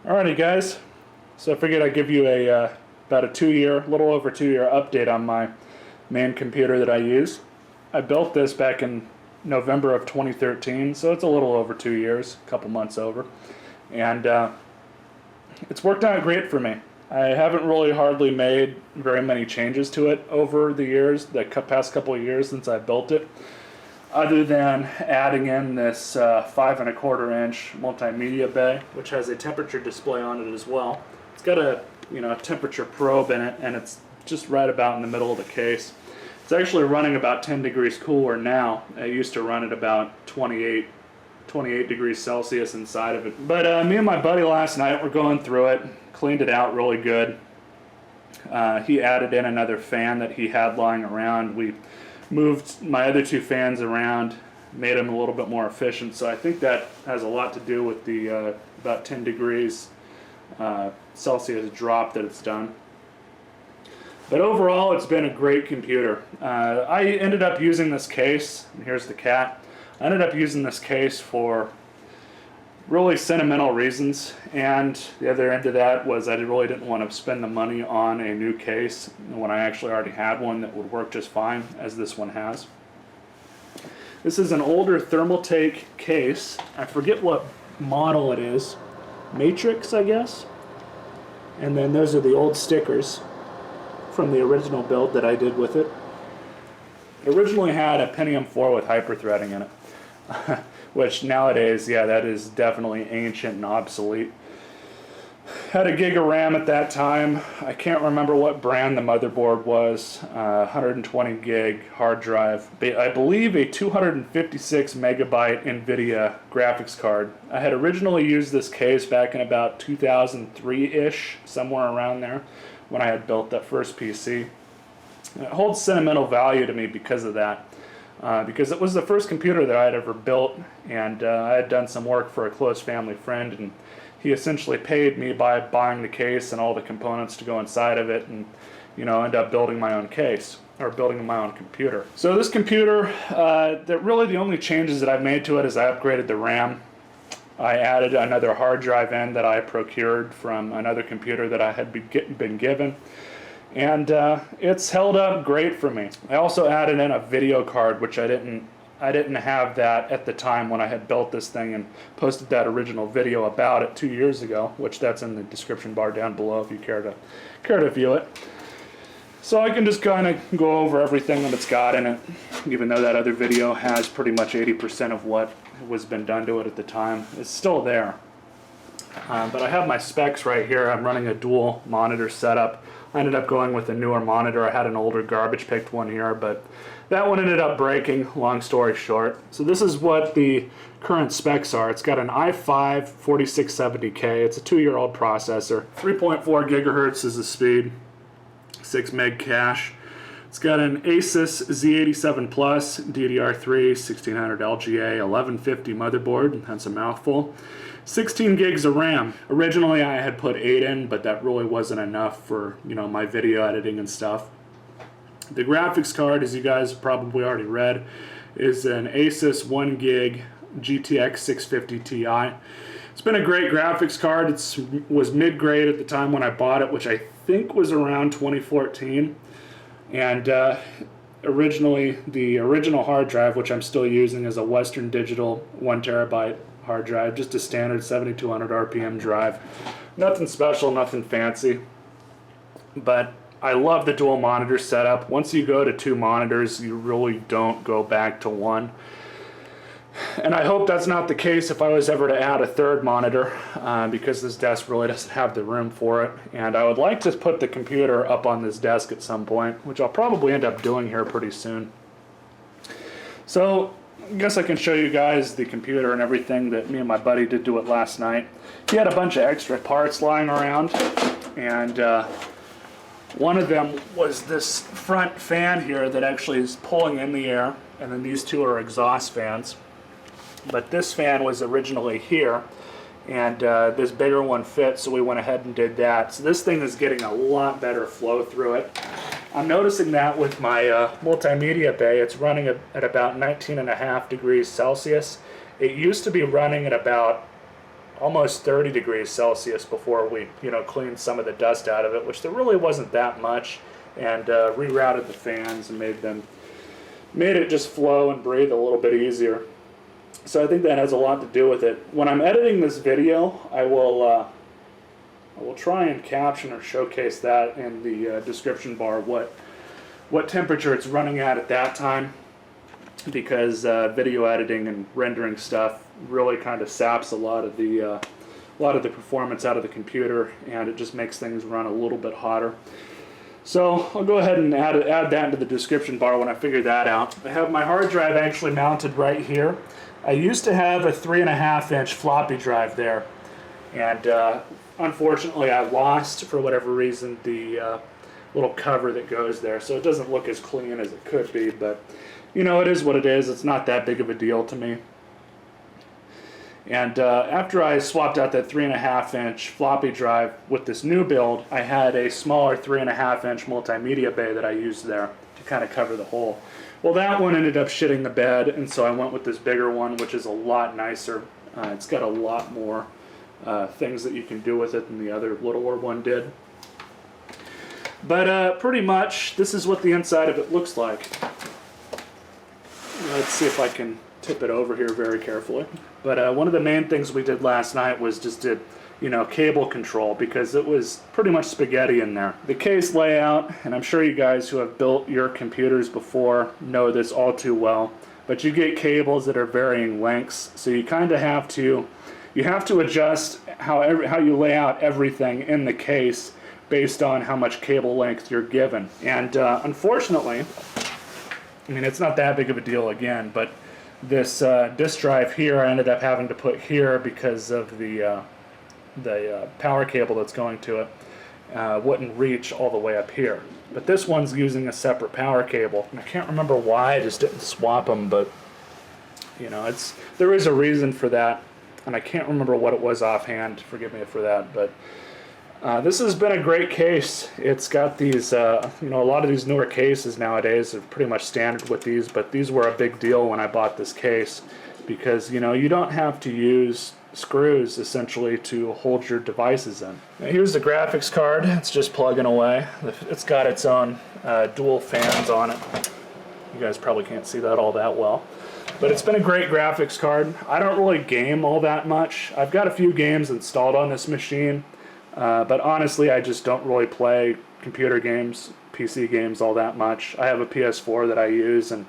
Alrighty guys, so I figured I'd give you a about a little over 2 year update on my main computer that I use. I built this back in November of 2013, so it's a little over 2 years, a couple months over, and it's worked out great for me. I haven't really hardly made very many changes to it over the years, the past couple of years since I built it, other than adding in this 5¼ inch multimedia bay, which has a temperature display on it as well. It's got a temperature probe in it, and it's just right about in the middle of the case. It's actually running about 10 degrees cooler now. It used to run at about 28 degrees Celsius inside of it. But me and my buddy last night were going through it, cleaned it out really good. He added in another fan that he had lying around. We moved my other two fans around, made them a little bit more efficient, so I think that has a lot to do with the about 10 degrees Celsius drop that it's done. But overall, it's been a great computer. I ended up using this case, and here's the cat. I ended up using this case for really sentimental reasons, and the other end of that was I really didn't want to spend the money on a new case when I actually already had one that would work just fine, as this one has. This is an older Thermaltake case. I forget what model it is. Matrix, I guess. And then those are the old stickers from the original build that I did with it. It originally had a Pentium 4 with hyperthreading in it. Which nowadays, yeah, that is definitely ancient and obsolete. Had a gig of RAM at that time. I can't remember what brand the motherboard was. 120 gig hard drive. I believe a 256 megabyte NVIDIA graphics card. I had originally used this case back in about 2003-ish, somewhere around there, when I had built that first PC. And it holds sentimental value to me because of that. Because it was the first computer that I had ever built, and I had done some work for a close family friend, and he essentially paid me by buying the case and all the components to go inside of it, and end up building my own case, or building my own computer. So this computer, really the only changes that I've made to it is I upgraded the RAM. I added another hard drive in that I procured from another computer that I had been given. And it's held up great for me. I also added in a video card, which I didn't have that at the time when I had built this thing and posted that original video about it 2 years ago, which that's in the description bar down below if you care to view it. So I can just kind of go over everything that it's got in it, even though that other video has pretty much 80% of what was been done to it at the time. It's still there. But I have my specs right here. I'm running a dual monitor setup. I ended up going with a newer monitor. I had an older garbage picked one here, but that one ended up breaking, long story short. So this is what the current specs are. It's got an i5 4670K. It's a 2-year-old processor. 3.4 gigahertz is the speed, 6 meg cache. It's got an Asus Z87 Plus DDR3 1600 LGA 1150 motherboard. That's a mouthful. 16 gigs of RAM. Originally I had put 8 in, but that really wasn't enough for my video editing and stuff. The graphics card, as you guys probably already read, is an Asus 1 gig GTX 650 Ti. It's been a great graphics card. It was mid-grade at the time when I bought it, which I think was around 2014. And originally, the original hard drive, which I'm still using, is a Western Digital 1 terabyte hard drive, just a standard 7200 RPM drive. Nothing special, nothing fancy. But I love the dual monitor setup. Once you go to 2 monitors, you really don't go back to 1. And I hope that's not the case if I was ever to add a 3rd monitor, because this desk really doesn't have the room for it. And I would like to put the computer up on this desk at some point, which I'll probably end up doing here pretty soon. So I guess I can show you guys the computer and everything that me and my buddy did to it last night. He had a bunch of extra parts lying around, and one of them was this front fan here that actually is pulling in the air, and then these two are exhaust fans. But this fan was originally here, and this bigger one fit, so we went ahead and did that. So this thing is getting a lot better flow through it. I'm noticing that with my multimedia bay, it's running at about 19.5 degrees Celsius. It used to be running at about almost 30 degrees Celsius before we, cleaned some of the dust out of it, which there really wasn't that much, and rerouted the fans and made it just flow and breathe a little bit easier. So I think that has a lot to do with it. When I'm editing this video, I will try and caption or showcase that in the description bar what temperature it's running at that time, because video editing and rendering stuff really kind of saps a lot of the performance out of the computer, and it just makes things run a little bit hotter. So I'll go ahead and add that into the description bar when I figure that out. I have my hard drive actually mounted right here. I used to have a 3.5-inch floppy drive there, and unfortunately I lost, for whatever reason, the little cover that goes there, so it doesn't look as clean as it could be, but it is what it is. It's not that big of a deal to me. And after I swapped out that 3.5-inch floppy drive with this new build, I had a smaller 3.5-inch multimedia bay that I used there to kind of cover the hole. Well, that one ended up shitting the bed, and so I went with this bigger one, which is a lot nicer. It's got a lot more things that you can do with it than the other littler one did. But pretty much, this is what the inside of it looks like. Let's see if I can tip it over here very carefully. But one of the main things we did last night was just did, cable control, because it was pretty much spaghetti in there. The case layout, and I'm sure you guys who have built your computers before know this all too well, but you get cables that are varying lengths, so you kind of have to adjust how you lay out everything in the case based on how much cable length you're given. And unfortunately, it's not that big of a deal again, but this disk drive here I ended up having to put here because of the power cable that's going to it wouldn't reach all the way up here. But this one's using a separate power cable. And I can't remember why I just didn't swap them, but there is a reason for that, and I can't remember what it was offhand. Forgive me for that, but this has been a great case. It's got these, a lot of these newer cases nowadays are pretty much standard with these, but these were a big deal when I bought this case, because, you don't have to use screws, essentially, to hold your devices in. Now, here's the graphics card. It's just plugging away. It's got its own dual fans on it. You guys probably can't see that all that well. But it's been a great graphics card. I don't really game all that much. I've got a few games installed on this machine. But honestly, I just don't really play computer games, PC games all that much. I have a PS4 that I use, and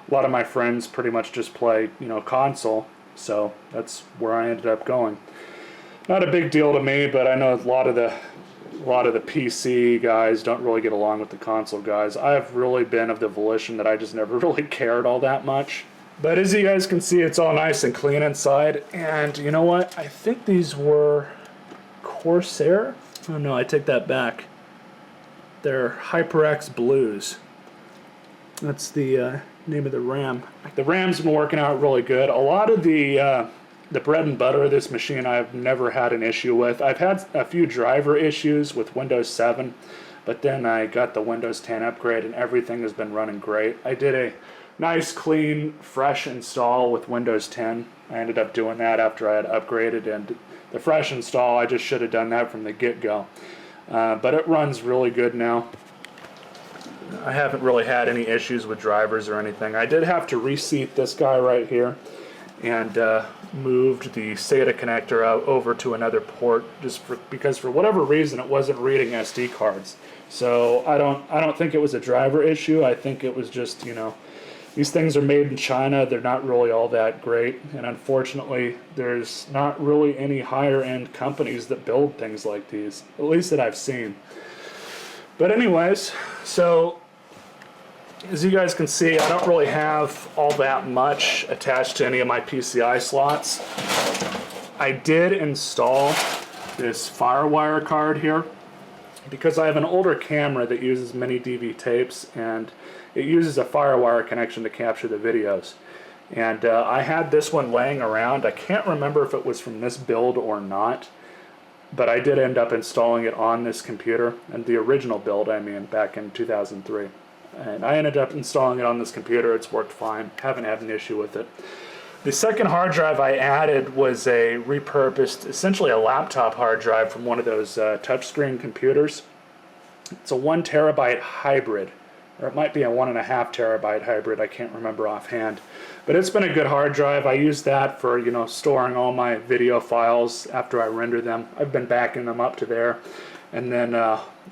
a lot of my friends pretty much just play, console. So that's where I ended up going. Not a big deal to me, but I know a lot of the PC guys don't really get along with the console guys. I've really been of the volition that I just never really cared all that much. But as you guys can see, it's all nice and clean inside. And you know what? I think these were Corsair? Oh no, I take that back. They're HyperX Blues. That's the name of the RAM. The RAM's been working out really good. A lot of the bread and butter of this machine I've never had an issue with. I've had a few driver issues with Windows 7, but then I got the Windows 10 upgrade and everything has been running great. I did a nice, clean, fresh install with Windows 10. I ended up doing that after I had upgraded, and the fresh install, I just should have done that from the get-go. But it runs really good now. I haven't really had any issues with drivers or anything. I did have to reseat this guy right here and moved the SATA connector out over to another port because for whatever reason it wasn't reading SD cards. So I don't think it was a driver issue. I think it was just, these things are made in China. They're not really all that great, and unfortunately there's not really any higher end companies that build things like these, at least that I've seen. But anyways, so as you guys can see, I don't really have all that much attached to any of my PCI slots. I did install this FireWire card here because I have an older camera that uses mini DV tapes, and it uses a FireWire connection to capture the videos. And I had this one laying around. I can't remember if it was from this build or not, but I did end up installing it on this computer, and the original build, back in 2003. And I ended up installing it on this computer. It's worked fine. Haven't had an issue with it. The second hard drive I added was a repurposed, essentially a laptop hard drive from one of those touchscreen computers. It's a 1 terabyte hybrid, or it might be a 1.5 terabyte hybrid, I can't remember offhand. But it's been a good hard drive. I use that for, storing all my video files after I render them. I've been backing them up to there. And then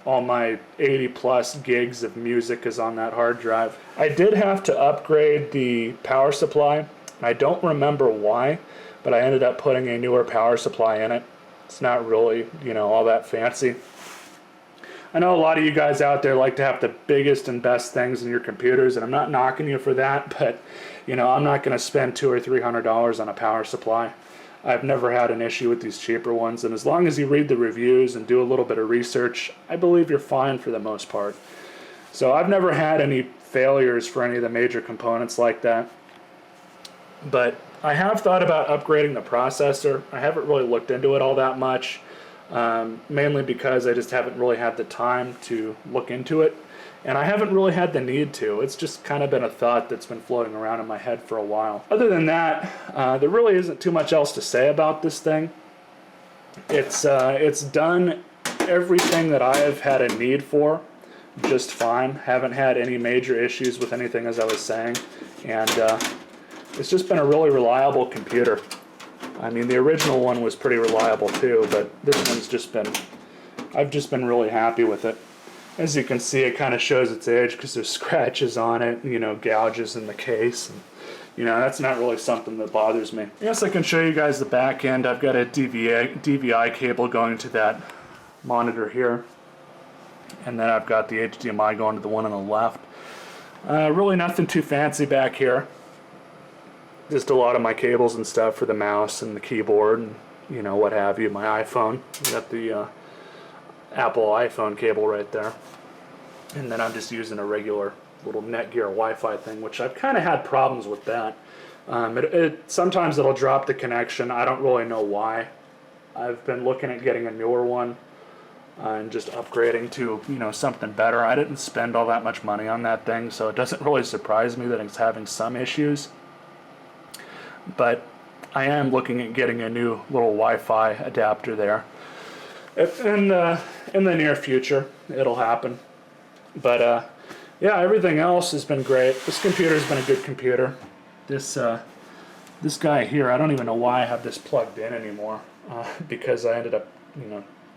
all my 80 plus gigs of music is on that hard drive. I did have to upgrade the power supply. I don't remember why, but I ended up putting a newer power supply in it. It's not really, all that fancy. I know a lot of you guys out there like to have the biggest and best things in your computers, and I'm not knocking you for that, but I'm not going to spend $200 or $300 on a power supply. I've never had an issue with these cheaper ones, and as long as you read the reviews and do a little bit of research, I believe you're fine for the most part. So I've never had any failures for any of the major components like that. But I have thought about upgrading the processor. I haven't really looked into it all that much. Mainly because I just haven't really had the time to look into it, and I haven't really had the need to. It's just kind of been a thought that's been floating around in my head for a while. Other than that, there really isn't too much else to say about this thing. It's done everything that I have had a need for just fine. Haven't had any major issues with anything, as I was saying, and it's just been a really reliable computer. I mean, the original one was pretty reliable too, but this one's just been, I've just been really happy with it. As you can see, it kind of shows its age because there's scratches on it, gouges in the case. And, that's not really something that bothers me. I guess I can show you guys the back end. I've got a DVI cable going to that monitor here. And then I've got the HDMI going to the one on the left. Really nothing too fancy back here. Just a lot of my cables and stuff for the mouse and the keyboard and what have you. My iPhone, got the Apple iPhone cable right there, and then I'm just using a regular little Netgear Wi-Fi thing, which I've kind of had problems with that. Sometimes it'll drop the connection. I don't really know why. I've been looking at getting a newer one and just upgrading to something better. I didn't spend all that much money on that thing, so it doesn't really surprise me that it's having some issues. But I am looking at getting a new little Wi-Fi adapter there. In the near future, it'll happen. But yeah, everything else has been great. This computer's been a good computer. This guy here, I don't even know why I have this plugged in anymore, because I ended up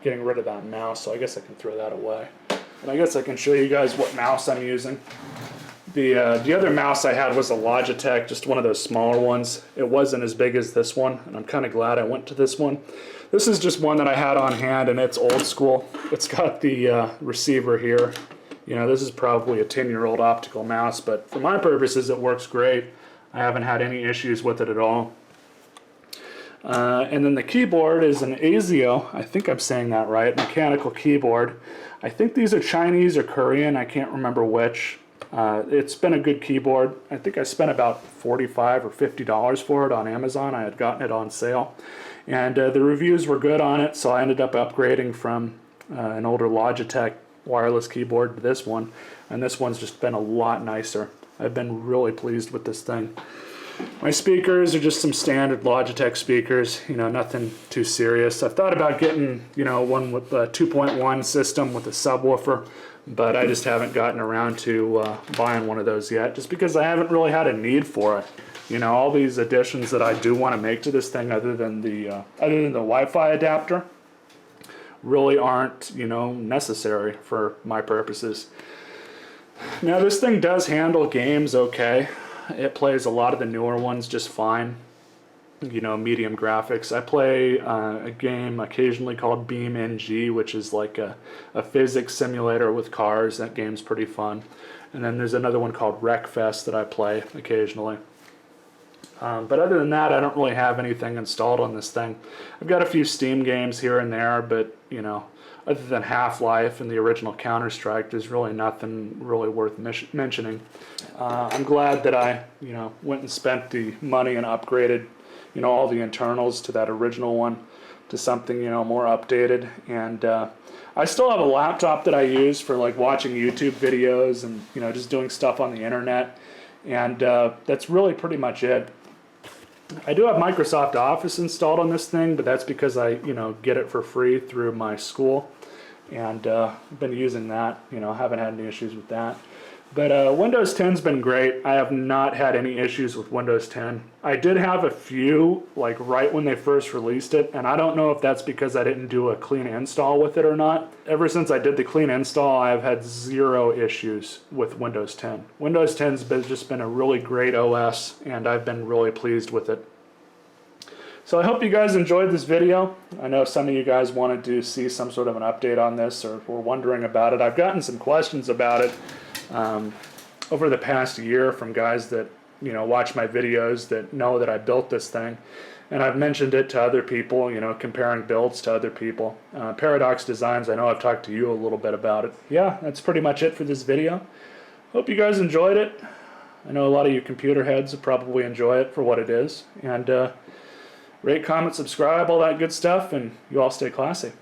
getting rid of that mouse. So I guess I can throw that away. And I guess I can show you guys what mouse I'm using. The other mouse I had was a Logitech, just one of those smaller ones. It wasn't as big as this one, and I'm kind of glad I went to this one. This is just one that I had on hand, and it's old school. It's got the receiver here. This is probably a 10-year-old optical mouse, but for my purposes it works great. I haven't had any issues with it at all. And then the keyboard is an ASIO, I think I'm saying that right, mechanical keyboard. I think these are Chinese or Korean, I can't remember which. It's been a good keyboard. I think I spent about $45 or $50 for it on Amazon. I had gotten it on sale. And the reviews were good on it, so I ended up upgrading from an older Logitech wireless keyboard to this one. And this one's just been a lot nicer. I've been really pleased with this thing. My speakers are just some standard Logitech speakers, nothing too serious. I've thought about getting, one with a 2.1 system with a subwoofer, but I just haven't gotten around to buying one of those yet, just because I haven't really had a need for it. All these additions that I do want to make to this thing, other than the Wi-Fi adapter, really aren't, necessary for my purposes. Now, this thing does handle games okay. It plays a lot of the newer ones just fine. Medium graphics. I play a game occasionally called BeamNG, which is like a physics simulator with cars. That game's pretty fun. And then there's another one called Wreckfest that I play occasionally. But other than that, I don't really have anything installed on this thing. I've got a few Steam games here and there, but other than Half-Life and the original Counter-Strike, there's really nothing really worth mentioning. I'm glad that I went and spent the money and upgraded all the internals to that original one to something more updated. And I still have a laptop that I use for like watching YouTube videos and just doing stuff on the internet, and that's really pretty much it. I do have Microsoft Office installed on this thing, but that's because I, get it for free through my school, and I've been using that. Haven't had any issues with that. But Windows 10's been great. I have not had any issues with Windows 10. I did have a few, like right when they first released it, and I don't know if that's because I didn't do a clean install with it or not. Ever since I did the clean install, I've had zero issues with Windows 10. Windows 10's just been a really great OS, and I've been really pleased with it. So I hope you guys enjoyed this video. I know some of you guys wanted to see some sort of an update on this, or were wondering about it. I've gotten some questions about it over the past year from guys that watch my videos that know that I built this thing, and I've mentioned it to other people, comparing builds to other people. Paradox Designs, I know I've talked to you a little bit about it. Yeah, that's pretty much it for this video. Hope you guys enjoyed it. I know a lot of you computer heads will probably enjoy it for what it is, and rate, comment, subscribe, all that good stuff, and you all stay classy.